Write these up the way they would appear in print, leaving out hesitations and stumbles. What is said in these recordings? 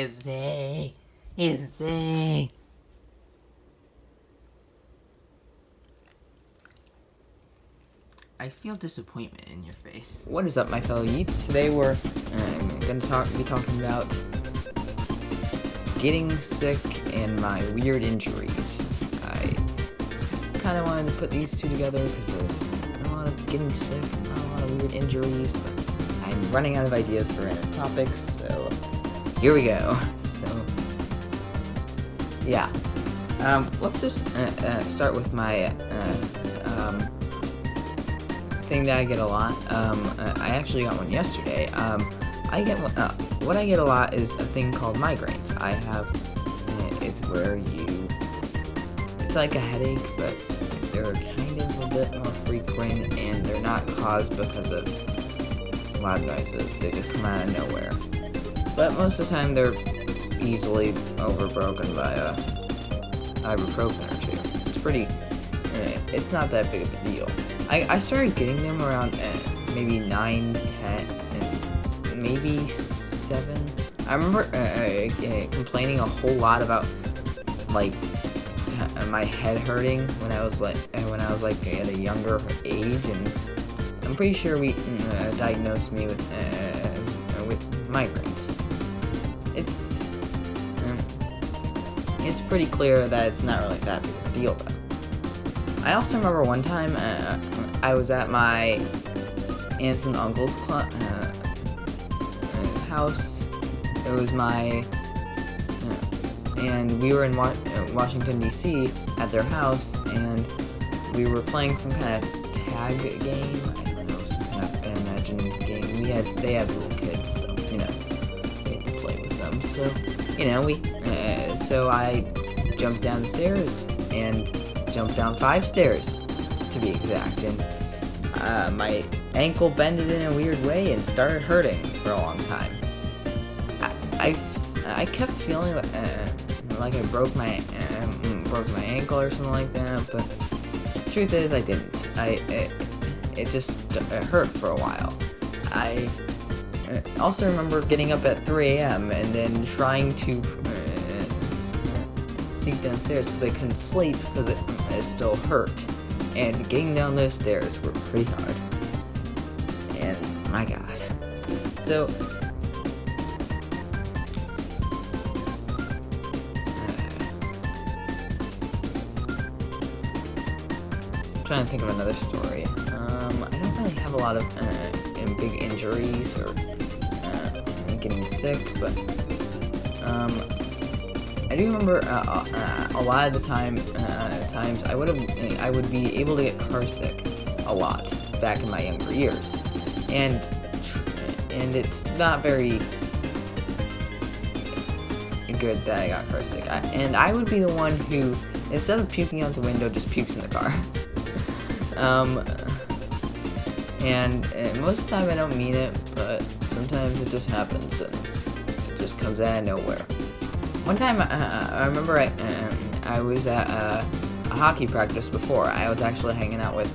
Izzy. Izzy. I feel disappointment in your face. What is up, my fellow Yeets? Today we're going to be talking about getting sick and my weird injuries. I kind of wanted to put these two together because there's not a lot of getting sick, not a lot of weird injuries, but I'm running out of ideas for random topics, so here we go. So, yeah. Let's just start with my thing that I get a lot. I actually got one yesterday. What I get a lot is a thing called migraines. I have, it's where it's like a headache, but they're kind of a bit more frequent, and they're not caused because of loud noises. They just come out of nowhere. But most of the time, they're easily overbroken by a ibuprofen or two. It's pretty, it's not that big of a deal. I started getting them around maybe 9, 10, and maybe 7. I remember complaining a whole lot about like my head hurting when I was like at a younger age, and I'm pretty sure we diagnosed me with migraines. It's pretty clear that it's not really that big of a deal though. I also remember one time I was at my aunts and uncle's house. It was and we were in Washington, D.C. at their house, and we were playing some kind of tag game. I don't know, some kind of imagined game. They had little kids, so, we had to play with them. So, so I jumped down the stairs and jumped down 5 stairs, to be exact, and my ankle bended in a weird way and started hurting for a long time. I kept feeling like I broke my ankle or something like that, but the truth is I didn't. It just hurt for a while. I also remember getting up at 3 a.m. and then trying to sneak downstairs because I couldn't sleep because it still hurt, and getting down those stairs were pretty hard, and my god. So I'm trying to think of another story. I don't really have a lot of big injuries or getting sick, but I do remember a lot of the times I would be able to get car sick a lot back in my younger years, and it's not very good that I got car sick. And I would be the one who, instead of puking out the window, just pukes in the car. And most of the time I don't mean it, but sometimes it just happens and it just comes out of nowhere. One time, I remember I was at a hockey practice before. I was actually hanging out with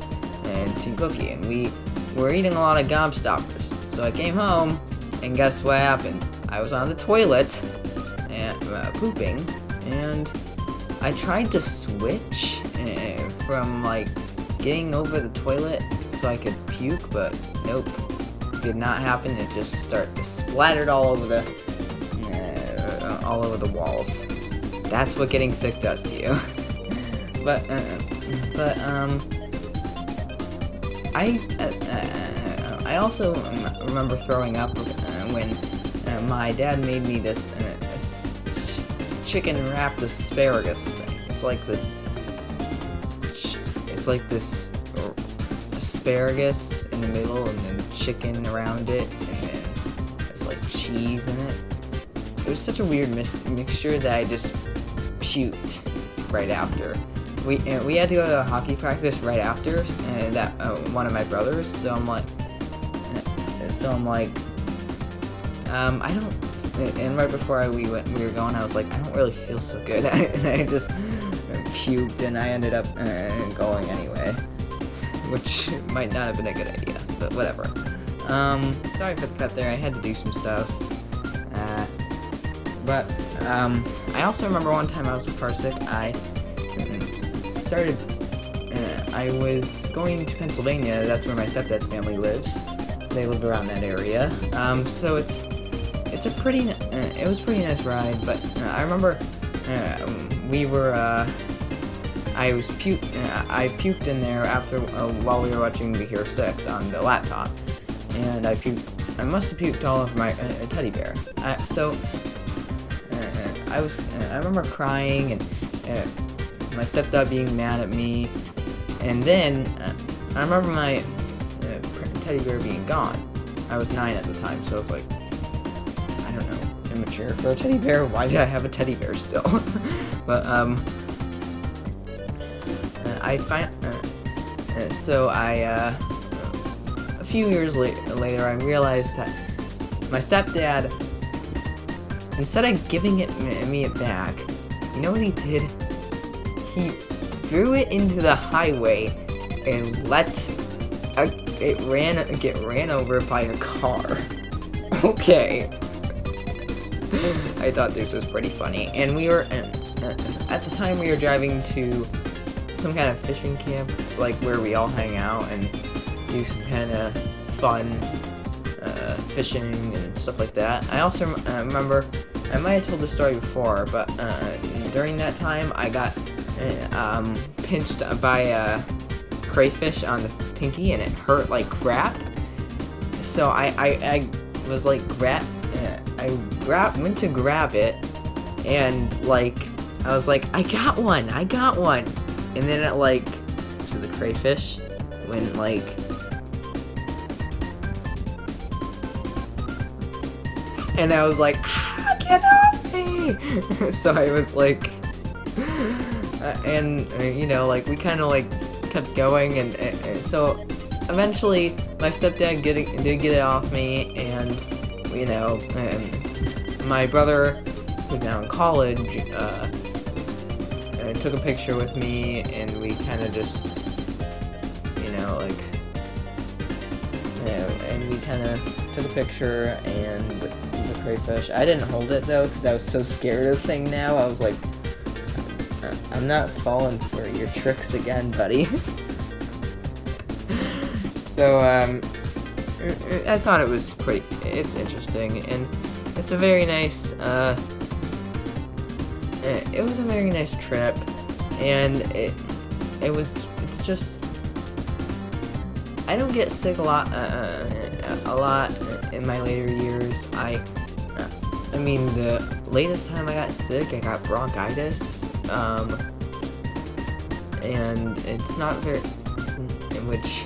Team Cookie, and we were eating a lot of gobstoppers. So I came home, and guess what happened? I was on the toilet, and pooping, and I tried to switch from, like, getting over the toilet so I could puke, but nope, did not happen. It just splattered all over the walls. That's what getting sick does to you. but I also remember throwing up when my dad made me this chicken wrapped asparagus thing. It's like this asparagus in the middle, and then chicken around it, and then there's like cheese in it. It was such a weird mixture that I just puked right after. We had to go to a hockey practice right after that one of my brothers. So I'm like, I don't. And right before we were going, I was like, I don't really feel so good, and I just puked, and I ended up going anyway, which might not have been a good idea, but whatever. Sorry for the cut there. I had to do some stuff. But I also remember one time I was so far sick, I was going to Pennsylvania. That's where my stepdad's family lives. They live around that area. So it's a pretty it was a pretty nice ride. But I remember I puked in there after while we were watching The Hero 6 on the laptop, and I must have puked all over my teddy bear. I remember crying and my stepdad being mad at me, and then I remember my teddy bear being gone. I was 9 at the time, so I was like, I don't know, immature for a teddy bear. Why did I have a teddy bear still? But a few years later, I realized that my stepdad, instead of giving me it back, you know what he did? He threw it into the highway and let it get ran over by a car. Okay. I thought this was pretty funny, and we were at the time we were driving to some kind of fishing camp. It's like where we all hang out and do some kind of fun fishing and stuff like that. I also remember, I might have told this story before, but during that time I got pinched by a crayfish on the pinky, and it hurt like crap. So I was like went to grab it, and like I was like, I got one, and then it like, so the crayfish went like, and I was like, get off me! So I was like, you know, like we kind of like kept going, and so eventually my stepdad did get it off me, and you know, and my brother, who's now in college, took a picture with me, and we kind of just, you know, like, and we kind of took a picture and with the crayfish. I didn't hold it though because I was so scared of the thing. Now I was like, I'm not falling for your tricks again, buddy. So I thought it was it's interesting, and it's a very nice it was a very nice trip, and it's just, I don't get sick a lot in my later years. I mean, the latest time I got sick, I got bronchitis, and it's not very, which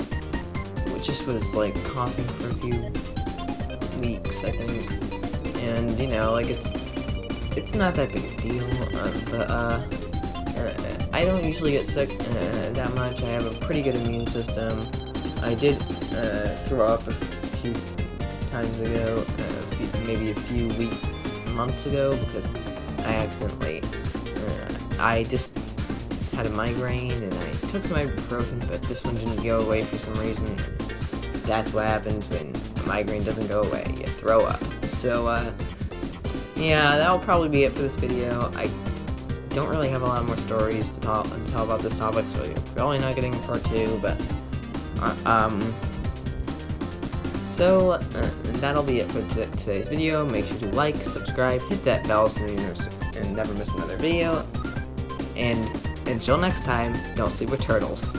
just was like coughing for a few weeks, I think, and you know, like it's not that big a deal, but I don't usually get sick that much. I have a pretty good immune system. I did throw up a few times ago, maybe a few months ago, because I accidentally, I just had a migraine, and I took some ibuprofen, but this one didn't go away for some reason. That's what happens when a migraine doesn't go away. You throw up. So, yeah, that'll probably be it for this video. I don't really have a lot more stories to tell about this topic, so you're probably not getting part 2, but, so, that'll be it for today's video. Make sure to like, subscribe, hit that bell so you never miss another video, and until next time, don't sleep with turtles.